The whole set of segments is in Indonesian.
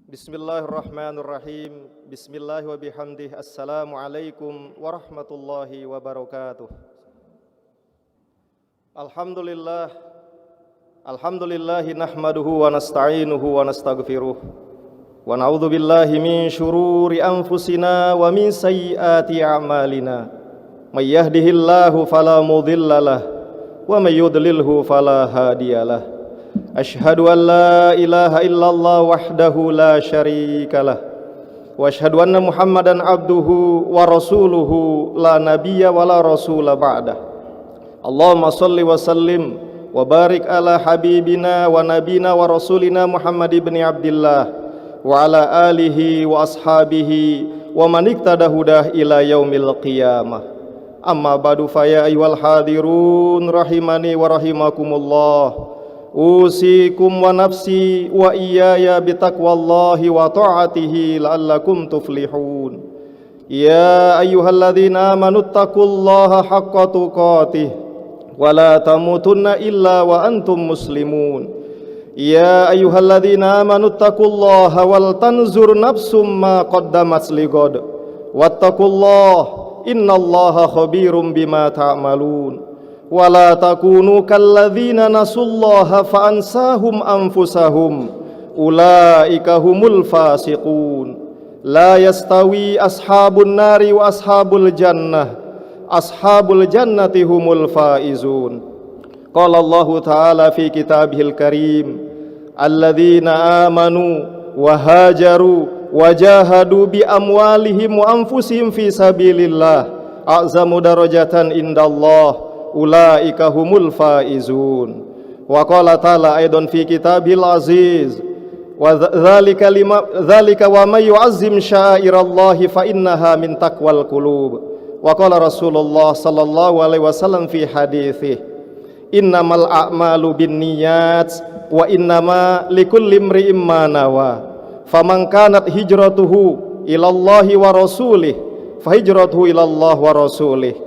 Bismillahirrahmanirrahim. Bismillah wa bihamdih. Assalamualaikum warahmatullahi wabarakatuh. Alhamdulillah. Alhamdulillahi nahmaduhu wa nasta'inuhu wa nastaghfiruh. Wa na'udzu billahi min syururi anfusina wa min sayyiati a'malina. May yahdihillahu fala mudhillalah wa may yudlilhu fala hadiyalah. Ashhadu an la ilaha illallah wahdahu la syarikalah wa ashhadu anna Muhammadan abduhu wa rasuluhu la nabiyya wa la rasula ba'dah. Allahumma salli wa sallim wa barik ala habibina wa nabina wa rasulina Muhammad ibn Abdillah wa ala alihi wa ashabihi wa man iktada hudah ila yaumil qiyamah. Amma ba'du fa ya ayyuhal hadirun rahimani wa rahimakumullah. Usikum wa nafsi wa iyaya bitaqwallahi wa ta'atihi la'allakum tuflihun. Ya ayyuhalladzina amanu taqullaha haqqa tuqatih wa la tamutunna illa wa antum muslimun. Ya ayyuhalladzina amanu taqullaha wal tanzur nafsum ma qaddamat lighad wattaqullaha innallaha khabirum bima ta'malun. Wala takunu kalladzina nasullaha fa ansahum anfusahum ulaika humul fasiqun. La yastawi ashabun nari wa ashabul jannah, ashabul jannati humul faizun. Qala Allah ta'ala fi kitabihil karim, alladzina amanu wa hajaru wa jahadu bi amwalihim wa anfusihim fi sabilillah a'zamu darajatan indallah ulaika humul faizun. Wa qala ta'ala aidan fi kitabil aziz, wa dzalika wa may yu'azzim sya'airallahi fa innaha min taqwal qulub. Wa qala Rasulullah sallallahu alaihi wasallam fi haditsihi, innamal a'malu binniyat wa innama likulli imri'in ma nawa. Faman kanat hijratuhu ilallahi wa rasulih fa hijratuhu ilallah wa rasulih.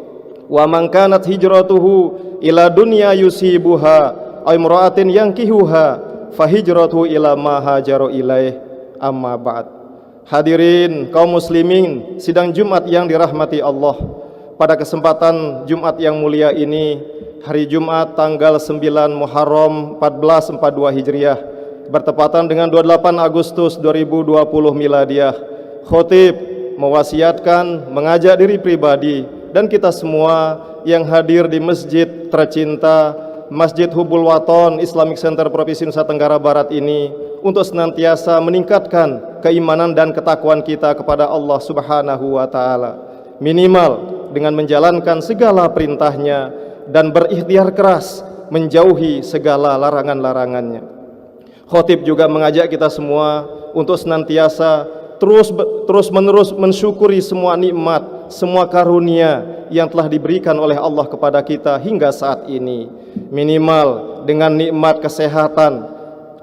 Wa man kanat hijratuhu ila dunya yusibuha aw imra'atin yankihuha fa hijratuhu ila ma hajaru ilaih. Amma ba'd. Hadirin kaum muslimin sidang Jumat yang dirahmati Allah. Pada kesempatan Jumat yang mulia ini, hari Jumat tanggal 9 Muharram 1442 Hijriah, bertepatan dengan 28 Agustus 2020 Miladiah, khotib mewasiatkan mengajak diri pribadi dan kita semua yang hadir di masjid tercinta, Masjid Hubul Waton Islamic Center Provinsi Nusa Tenggara Barat ini untuk senantiasa meningkatkan keimanan dan ketakwaan kita kepada Allah Subhanahu wa Ta'ala, minimal dengan menjalankan segala perintahnya dan berikhtiar keras menjauhi segala larangan-larangannya. Khotib juga mengajak kita semua untuk senantiasa terus-menerus mensyukuri semua nikmat, semua karunia yang telah diberikan oleh Allah kepada kita hingga saat ini. Minimal dengan nikmat kesehatan,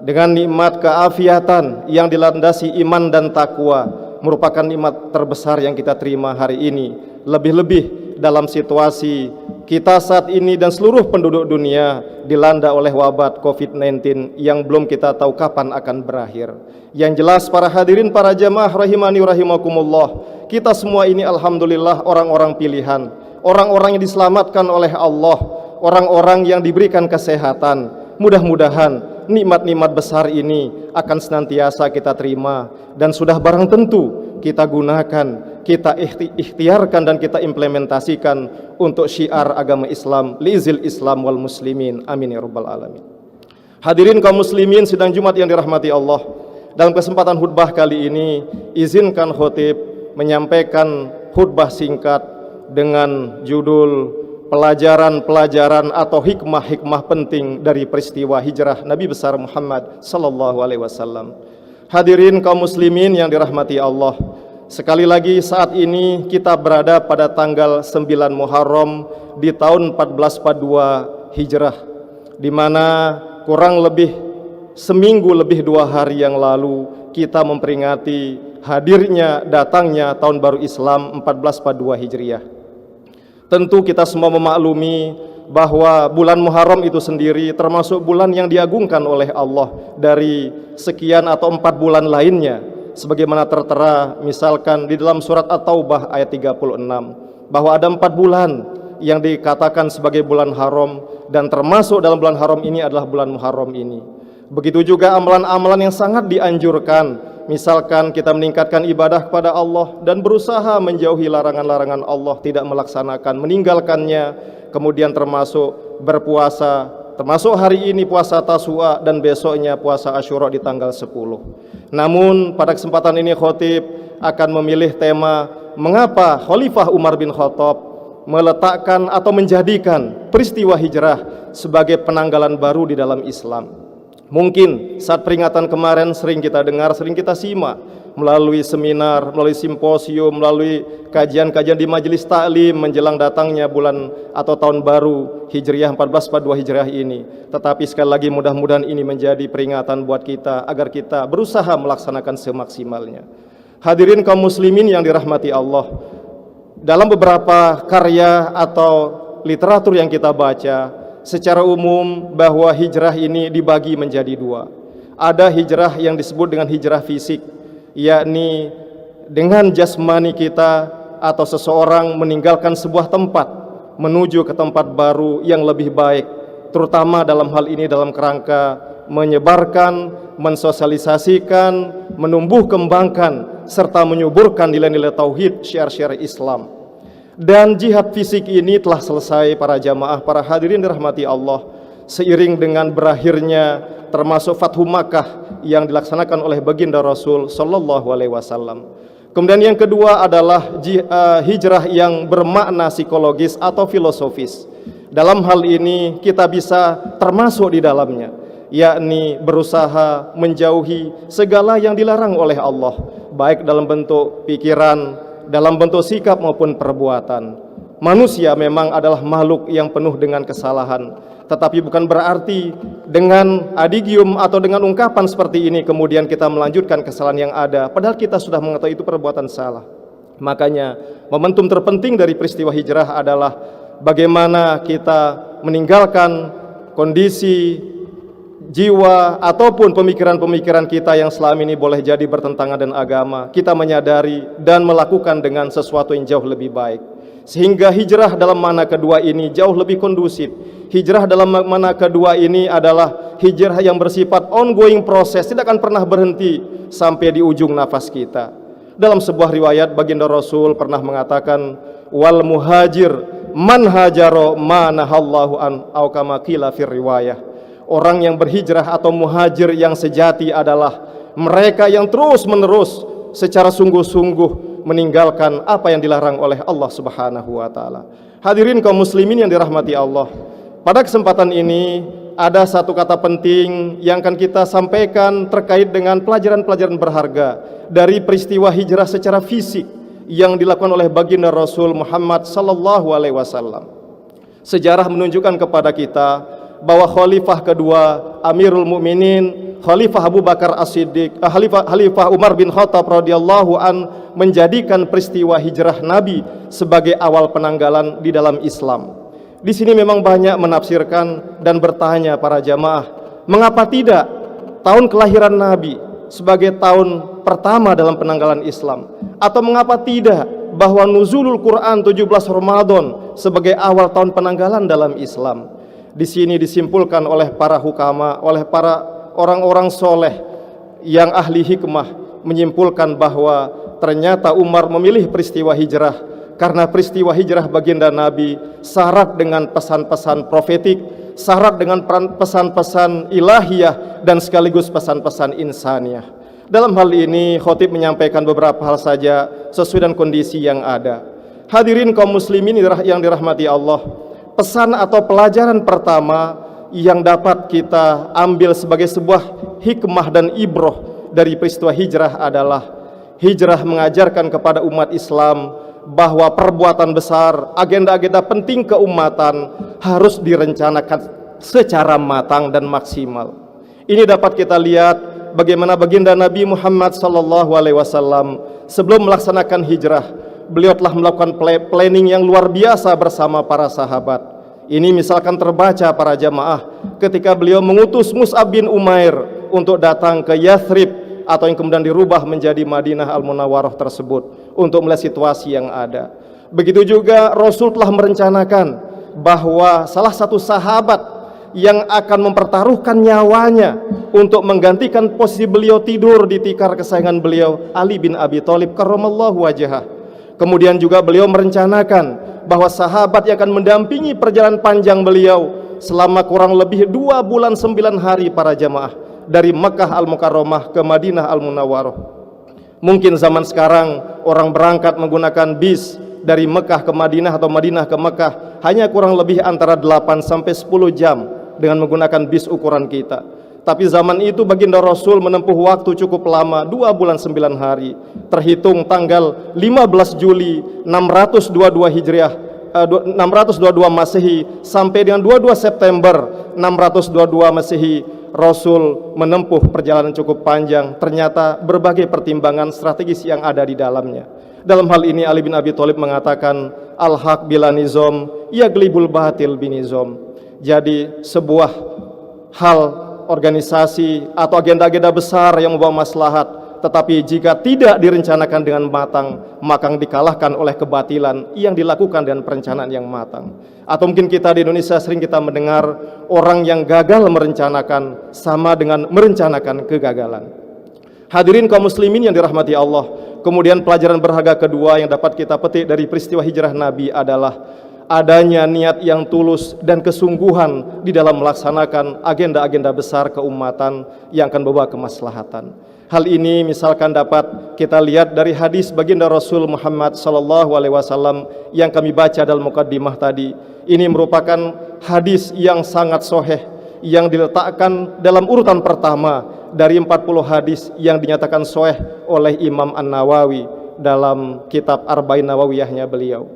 dengan nikmat keafiatan yang dilandasi iman dan takwa, merupakan nikmat terbesar yang kita terima hari ini. Lebih-lebih dalam situasi kita saat ini dan seluruh penduduk dunia dilanda oleh wabah COVID-19 yang belum kita tahu kapan akan berakhir. Yang jelas para hadirin, para jamaah rahimani rahimakumullah, kita semua ini alhamdulillah orang-orang pilihan, orang-orang yang diselamatkan oleh Allah, orang-orang yang diberikan kesehatan. Mudah-mudahan nikmat-nikmat besar ini akan senantiasa kita terima dan sudah barang tentu kita gunakan, kita ikhtiarkan dan kita implementasikan untuk syiar agama Islam, liizil Islam wal muslimin. Amin ya rabbal alamin. Hadirin kaum muslimin sidang Jumat yang dirahmati Allah, dalam kesempatan khutbah kali ini izinkan khotib menyampaikan khutbah singkat dengan judul pelajaran-pelajaran atau hikmah-hikmah penting dari peristiwa hijrah Nabi besar Muhammad sallallahu alaihi wasallam. Hadirin kaum muslimin yang dirahmati Allah, sekali lagi saat ini kita berada pada tanggal 9 Muharram di tahun 1442 Hijrah, di mana kurang lebih seminggu lebih 2 hari yang lalu kita memperingati hadirnya, datangnya tahun baru Islam 1442 Hijriah. Tentu kita semua memaklumi bahwa bulan Muharram itu sendiri termasuk bulan yang diagungkan oleh Allah dari sekian atau 4 bulan lainnya, sebagaimana tertera misalkan di dalam surat At-Taubah ayat 36 bahwa ada 4 bulan yang dikatakan sebagai bulan haram, dan termasuk dalam bulan haram ini adalah bulan Muharram ini. Begitu juga amalan-amalan yang sangat dianjurkan, misalkan kita meningkatkan ibadah kepada Allah dan berusaha menjauhi larangan-larangan Allah, tidak melaksanakan, meninggalkannya, kemudian termasuk berpuasa, termasuk hari ini puasa Tasu'a dan besoknya puasa Asyura di tanggal 10. Namun pada kesempatan ini khotib akan memilih tema mengapa Khalifah Umar bin Khattab meletakkan atau menjadikan peristiwa hijrah sebagai penanggalan baru di dalam Islam. Mungkin saat peringatan kemarin sering kita dengar, sering kita simak melalui seminar, melalui simposium, melalui kajian-kajian di majelis taklim menjelang datangnya bulan atau tahun baru Hijriah 1442 Hijriah ini. Tetapi sekali lagi mudah-mudahan ini menjadi peringatan buat kita agar kita berusaha melaksanakan semaksimalnya. Hadirin kaum muslimin yang dirahmati Allah, dalam beberapa karya atau literatur yang kita baca, secara umum bahwa hijrah ini dibagi menjadi 2. Ada hijrah yang disebut dengan hijrah fisik, yakni dengan jasmani kita atau seseorang meninggalkan sebuah tempat menuju ke tempat baru yang lebih baik, terutama dalam hal ini dalam kerangka menyebarkan, mensosialisasikan, menumbuh kembangkan serta menyuburkan nilai-nilai tauhid, syiar-syiar Islam. Dan jihad fisik ini telah selesai para jamaah, para hadirin dirahmati Allah, seiring dengan berakhirnya termasuk Fathu Makkah yang dilaksanakan oleh baginda Rasul sallallahu alaihi wasallam. Kemudian yang kedua adalah hijrah yang bermakna psikologis atau filosofis. Dalam hal ini kita bisa termasuk di dalamnya, yakni berusaha menjauhi segala yang dilarang oleh Allah, baik dalam bentuk pikiran, dalam bentuk sikap maupun perbuatan. Manusia memang adalah makhluk yang penuh dengan kesalahan, tetapi bukan berarti dengan adigium atau dengan ungkapan seperti ini kemudian kita melanjutkan kesalahan yang ada, padahal kita sudah mengetahui itu perbuatan salah. Makanya momentum terpenting dari peristiwa hijrah adalah bagaimana kita meninggalkan kondisi jiwa ataupun pemikiran-pemikiran kita yang selama ini boleh jadi bertentangan dengan agama. Kita menyadari dan melakukan dengan sesuatu yang jauh lebih baik, sehingga hijrah dalam makna kedua ini jauh lebih kondusif. Hijrah dalam makna kedua ini adalah hijrah yang bersifat ongoing proses, tidak akan pernah berhenti sampai di ujung nafas kita. Dalam sebuah riwayat baginda Rasul pernah mengatakan, wal muhajir man hajaro ma nahallahu an, au kama qila fir riwayah. Orang yang berhijrah atau muhajir yang sejati adalah mereka yang terus-menerus secara sungguh-sungguh meninggalkan apa yang dilarang oleh Allah Subhanahu wa taala. Hadirin kaum muslimin yang dirahmati Allah, pada kesempatan ini ada satu kata penting yang akan kita sampaikan terkait dengan pelajaran-pelajaran berharga dari peristiwa hijrah secara fisik yang dilakukan oleh baginda Rasul Muhammad sallallahu alaihi wasallam. Sejarah menunjukkan kepada kita bahwa khalifah kedua Amirul Mukminin, Khalifah Abu Bakar As-Siddiq, Khalifah Umar bin Khattab radhiyallahu an menjadikan peristiwa hijrah Nabi sebagai awal penanggalan di dalam Islam. Di sini memang banyak menafsirkan dan bertanya para jamaah, mengapa tidak tahun kelahiran Nabi sebagai tahun pertama dalam penanggalan Islam, atau mengapa tidak bahwa nuzulul Quran 17 Ramadan sebagai awal tahun penanggalan dalam Islam. Di sini disimpulkan oleh para hukama, oleh para orang-orang soleh yang ahli hikmah, menyimpulkan bahwa ternyata Umar memilih peristiwa hijrah karena peristiwa hijrah baginda Nabi syarat dengan pesan-pesan profetik, syarat dengan pesan-pesan ilahiyah, dan sekaligus pesan-pesan insaniyah. Dalam hal ini khotib menyampaikan beberapa hal saja sesuai dengan kondisi yang ada. Hadirin kaum muslimin yang dirahmati Allah, pesan atau pelajaran pertama yang dapat kita ambil sebagai sebuah hikmah dan ibroh dari peristiwa hijrah adalah hijrah mengajarkan kepada umat Islam bahwa perbuatan besar, agenda-agenda penting keumatan harus direncanakan secara matang dan maksimal. Ini dapat kita lihat bagaimana baginda Nabi Muhammad SAW sebelum melaksanakan hijrah, beliau telah melakukan planning yang luar biasa bersama para sahabat. Ini misalkan terbaca para jamaah ketika beliau mengutus Mus'ab bin Umair untuk datang ke Yathrib atau yang kemudian dirubah menjadi Madinah Al-Munawwarah tersebut untuk melihat situasi yang ada. Begitu juga Rasul telah merencanakan bahwa salah satu sahabat yang akan mempertaruhkan nyawanya untuk menggantikan posisi beliau tidur di tikar kesayangan beliau, Ali bin Abi Thalib karramallahu wajhah. Kemudian juga beliau merencanakan bahwa sahabat yang akan mendampingi perjalanan panjang beliau selama kurang lebih 2 bulan 9 hari para jamaah dari Mekah Al-Mukarramah ke Madinah Al-Munawwarah. Mungkin zaman sekarang orang berangkat menggunakan bis dari Mekah ke Madinah atau Madinah ke Mekah hanya kurang lebih antara 8 sampai 10 jam dengan menggunakan bis ukuran kita. Tapi zaman itu baginda Rasul menempuh waktu cukup lama, 2 bulan 9 hari, terhitung tanggal 15 Juli 622 Hijriah, 622 Masehi sampai dengan 22 September 622 Masehi. Rasul menempuh perjalanan cukup panjang, ternyata berbagai pertimbangan strategis yang ada di dalamnya. Dalam hal ini Ali bin Abi Thalib mengatakan, al-haq bila nizam yaglibul batil binizam. Jadi sebuah hal organisasi atau agenda-agenda besar yang membawa maslahat, tetapi jika tidak direncanakan dengan matang, maka dikalahkan oleh kebatilan yang dilakukan dengan perencanaan yang matang. Atau mungkin kita di Indonesia sering kita mendengar orang yang gagal merencanakan sama dengan merencanakan kegagalan. Hadirin kaum muslimin yang dirahmati Allah, kemudian pelajaran berharga kedua yang dapat kita petik dari peristiwa hijrah Nabi adalah adanya niat yang tulus dan kesungguhan di dalam melaksanakan agenda-agenda besar keumatan yang akan membawa kemaslahatan. Hal ini misalkan dapat kita lihat dari hadis baginda Rasul Muhammad SAW yang kami baca dalam mukaddimah tadi. Ini merupakan hadis yang sangat sahih yang diletakkan dalam urutan pertama dari 40 hadis yang dinyatakan sahih oleh Imam An-Nawawi dalam kitab Arba'in Nawawiyahnya beliau.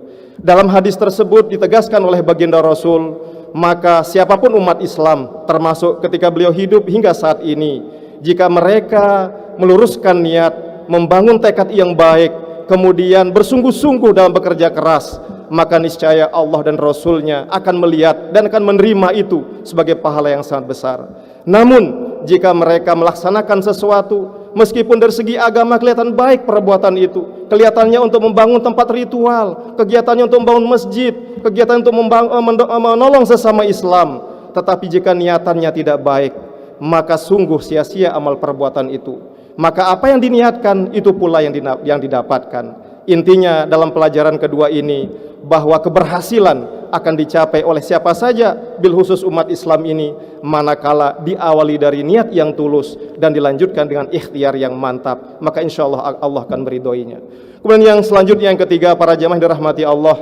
Dalam hadis tersebut ditegaskan oleh baginda Rasul, maka siapapun umat Islam termasuk ketika beliau hidup hingga saat ini, jika mereka meluruskan niat, membangun tekad yang baik, kemudian bersungguh-sungguh dalam bekerja keras, maka niscaya Allah dan Rasulnya akan melihat dan akan menerima itu sebagai pahala yang sangat besar. Namun jika mereka melaksanakan sesuatu, meskipun dari segi agama kelihatan baik perbuatan itu, kelihatannya untuk membangun tempat ritual, kegiatannya untuk membangun masjid, kegiatan untuk menolong sesama Islam, tetapi jika niatannya tidak baik, maka sungguh sia-sia amal perbuatan itu. Maka apa yang diniatkan itu pula yang didapatkan. Intinya dalam pelajaran kedua ini bahwa keberhasilan akan dicapai oleh siapa saja, bil khusus umat Islam ini, manakala diawali dari niat yang tulus dan dilanjutkan dengan ikhtiar yang mantap, maka insya Allah Allah akan meridhoinya. Kemudian yang selanjutnya, yang ketiga, para jamaah yang dirahmati Allah,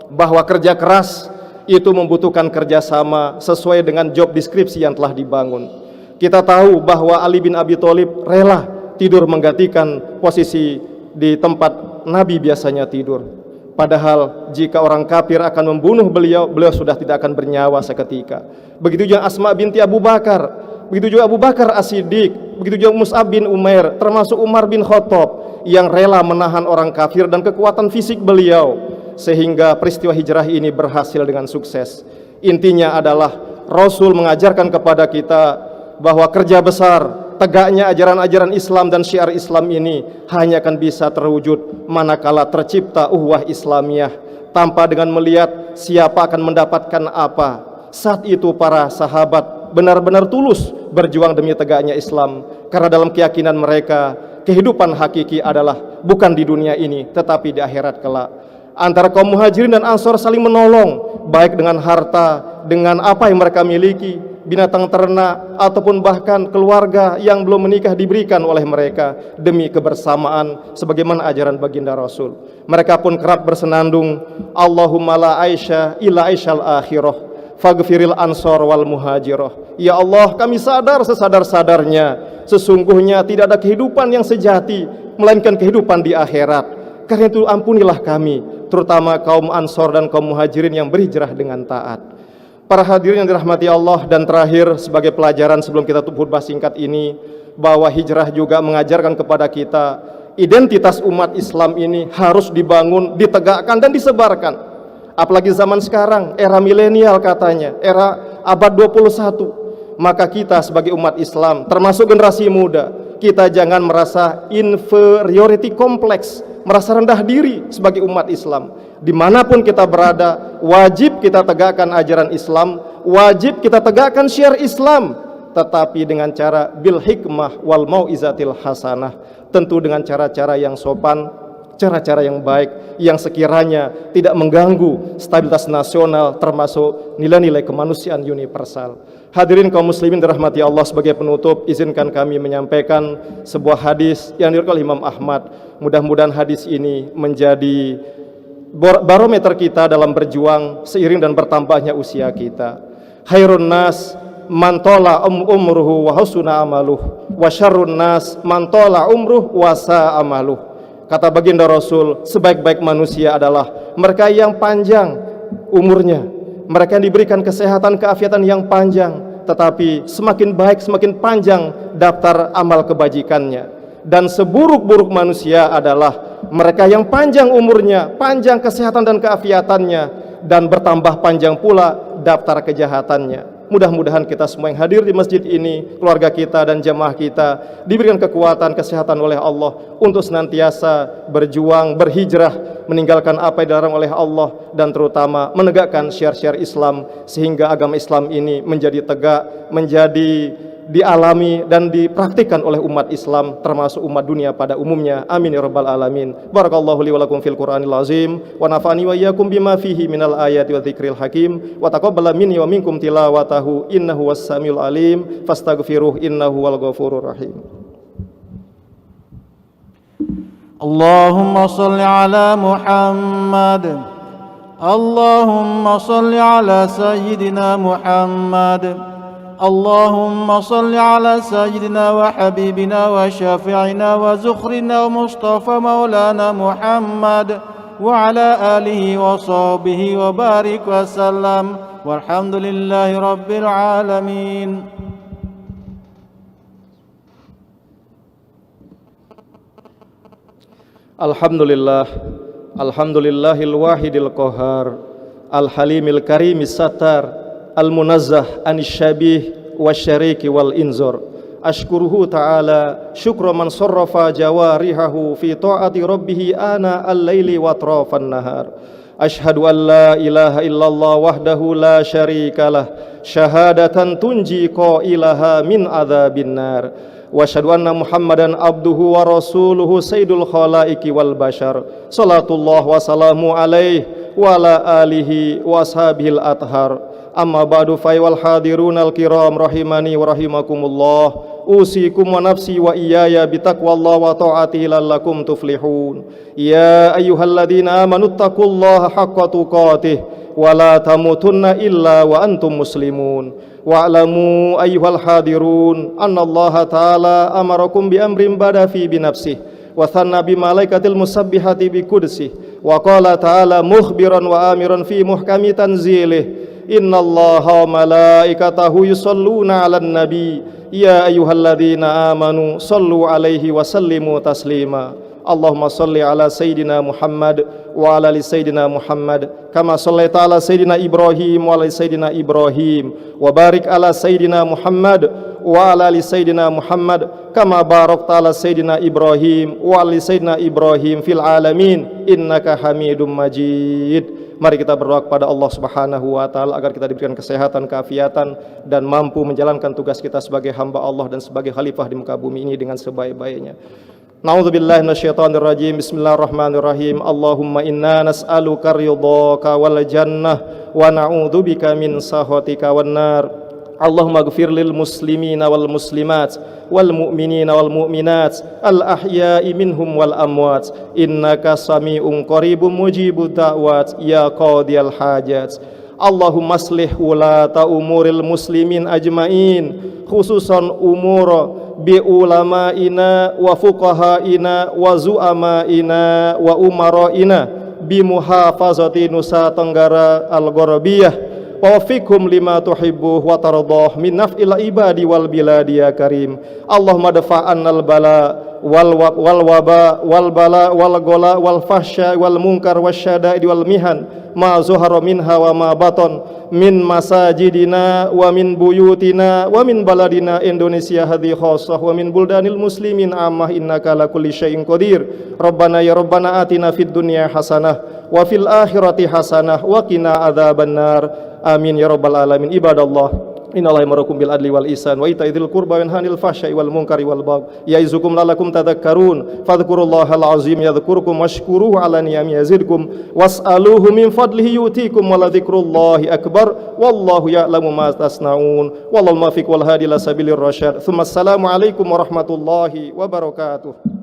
bahwa kerja keras itu membutuhkan kerjasama sesuai dengan job deskripsi yang telah dibangun. Kita tahu bahwa Ali bin Abi Thalib rela tidur menggantikan posisi di tempat Nabi biasanya tidur. Padahal jika orang kafir akan membunuh beliau, beliau sudah tidak akan bernyawa seketika. Begitu juga Asma binti Abu Bakar, begitu juga Abu Bakar As-Siddiq, begitu juga Mus'ab bin Umair, termasuk Umar bin Khattab yang rela menahan orang kafir dan kekuatan fisik beliau, sehingga peristiwa hijrah ini berhasil dengan sukses. Intinya adalah Rasul mengajarkan kepada kita bahwa kerja besar, tegaknya ajaran-ajaran Islam dan syiar Islam ini hanya akan bisa terwujud manakala tercipta uhwah Islamiyah, tanpa dengan melihat siapa akan mendapatkan apa. Saat itu para sahabat benar-benar tulus berjuang demi tegaknya Islam, karena dalam keyakinan mereka kehidupan hakiki adalah bukan di dunia ini tetapi di akhirat kelak. Antara kaum muhajirin dan ansor saling menolong, baik dengan harta, dengan apa yang mereka miliki, binatang ternak, ataupun bahkan keluarga yang belum menikah diberikan oleh mereka demi kebersamaan sebagaimana ajaran baginda Rasul. Mereka pun kerap bersenandung, Allahumma la aisha illa aishal akhirah faghfiril ansor wal muhajirah. Ya Allah, kami sadar sesadar-sadarnya sesungguhnya tidak ada kehidupan yang sejati melainkan kehidupan di akhirat. Karena itu ampunilah kami, terutama kaum ansor dan kaum muhajirin yang berhijrah dengan taat. Para hadirin yang dirahmati Allah, dan terakhir sebagai pelajaran sebelum kita tutup khutbah singkat ini, bahwa hijrah juga mengajarkan kepada kita identitas umat Islam ini harus dibangun, ditegakkan dan disebarkan. Apalagi zaman sekarang, era milenial katanya, era abad 21. Maka kita sebagai umat Islam, termasuk generasi muda, kita jangan merasa inferiority complex, merasa rendah diri sebagai umat Islam. Dimanapun kita berada, wajib kita tegakkan ajaran Islam, wajib kita tegakkan syiar Islam, tetapi dengan cara bil hikmah wal mau'izatil hasanah, tentu dengan cara-cara yang sopan, cara-cara yang baik, yang sekiranya tidak mengganggu stabilitas nasional, termasuk nilai-nilai kemanusiaan universal. Hadirin kaum muslimin dirahmati Allah, sebagai penutup izinkan kami menyampaikan sebuah hadis yang diriwayatkan oleh Imam Ahmad. Mudah-mudahan hadis ini menjadi barometer kita dalam berjuang seiring dan bertambahnya usia kita. Khairun nas man tola umruhu wa husuna amaluh wa syarrun nas man tola umruh wa sa amaluh. Kata baginda Rasul, sebaik-baik manusia adalah mereka yang panjang umurnya, mereka yang diberikan kesehatan, keafiatan yang panjang, tetapi semakin baik, semakin panjang daftar amal kebajikannya. Dan seburuk-buruk manusia adalah mereka yang panjang umurnya, panjang kesehatan dan keafiatannya, dan bertambah panjang pula daftar kejahatannya. Mudah-mudahan kita semua yang hadir di masjid ini, keluarga kita dan jamaah kita, diberikan kekuatan, kesehatan oleh Allah untuk senantiasa berjuang, berhijrah, meninggalkan apa yang dilarang oleh Allah, dan terutama menegakkan syiar-syiar Islam, sehingga agama Islam ini menjadi tegak, menjadi dialami dan dipraktikkan oleh umat Islam, termasuk umat dunia pada umumnya. Amin ya rabbal alamin. Barakallahu li wa lakum fil Qur'anil azim wa nafa'ani wa iyyakum bima fihi minal ayati wa dzikril hakim wa taqabbala minni wa minkum tilawatahu innahu was-samiul alim fastaghfiruh innahu wal ghafurur rahim. Allahumma salli ala Muhammad, Allahumma salli ala sayyidina Muhammad, اللهم صل على سيدنا وحبيبنا وشافعنا وزخرنا ومصطفى مولانا محمد وعلى آله وصحبه وبارك وسلم والحمد لله رب العالمين. Alhamdulillah, alhamdulillahil wahidil qahar, al-halimil karimis satar, al-munazzah anisyabih wasyariki wal inzor. Ashkuruhu ta'ala syukra man sarrafa jawarihahu fi ta'ati rabbih ana al-laili wa atrafan nahar. Ashhadu an la ilaha illallah wahdahu la syarikalah, syahadatan tunji qailaha min adzabin nar. Wa asyhadu anna Muhammadan abduhu wa rasuluhu sayyidul khalaiqi wal bashar. Salatullah wa salamu alaihi wa ala alihi wa ashabihil athhar. Amma ba'du faywal hadirunal kiram rahimani wa rahimakumullah. Usikum wa nafsi wa iyaya bitaqwallah wa ta'atihi lallakum tuflihun. Ya ayyuhalladzina amanu taqullaha haqqa tuqatih wa la tamutunna illa wa antum muslimun. Wa'lamu ayyuhal hadirun annallaha ta'ala amarakum bi amrin bada fi binafsihi wa thanna bi malaikatil musabbihati bi qudsihi wa qala ta'ala mukhbiran wa amiran fi muhkami tanzilih. Innallaha wa malaikatahu yusholluna 'alan nabi ya ayyuhalladzina amanu shallu 'alaihi wa sallimu taslima. Allahumma shalli ala sayyidina Muhammad wa ala ali sayyidina Muhammad kama shallaita ala sayyidina Ibrahim wa ala sayyidina Ibrahim wa barik ala sayyidina Muhammad wa ala ali sayyidina Muhammad kama barakta ala sayyidina Ibrahim wa ala sayyidina Ibrahim fil alamin innaka Hamidum Majid. Mari kita berdoa kepada Allah Subhanahu wa taala agar kita diberikan kesehatan, keafiatan, dan mampu menjalankan tugas kita sebagai hamba Allah dan sebagai khalifah di muka bumi ini dengan sebaik-baiknya. Na'udzubillahi minasyaitonir rajim. Bismillahirrahmanirrahim. Allahumma inna nas'aluka ridhaka wal jannah wa na'udzubika min sakhatika wan nar. Allahumma ighfir lil muslimina wal muslimat wal mu'minina wal mu'minat al ahya'i minhum wal amwat innaka sami'un qaribun mujibud da'wat ya qadiyal hajat. Allahumma aslih wulata umuril muslimin ajmain, khususan umur bi ulama'ina wa fuqaha'ina wa zu'ama'ina wa umara'ina bi muhafazati Nusa Tenggara Al-Gharbiyah. Wafikum lima tuhibbuh wa tardah min naf'il ibadi wal biladi ya karim. Allahumma dafa'annal bala wal waba wal bala wal gola wal fahsya wal munkar wasyada'id wal mihan ma zuhara minha wa ma baton min masajidina wa min buyutina wa min baladina Indonesia hadhi khassah wa min buldanil muslimin ammah innaka ala kulli syai'in qadir. Rabbana ya Rabbana atina fid dunya hasanah wa fil akhirati hasanah wa qina adzabannar. Amin ya rabbal alamin. Ibadallah, innallaha ya'murukum bil adli wal ihsan wa ita'i dzil qurba wa yanha 'anil fahsya'i wal munkari wal baghi ya'izukum la'allakum tadhakkarun. Fadhkurullahal 'azim yadhkurkum washkuruhu 'ala ni'amihi yazidkum was'aluhu min fadlihi yu'tikum wa la dzikrullahi akbar wallahu ya'lamu ma tasna'un wallahu muwaffiq wal hadi ila sabilir rasyad. Assalamu alaikum warahmatullahi wabarakatuh.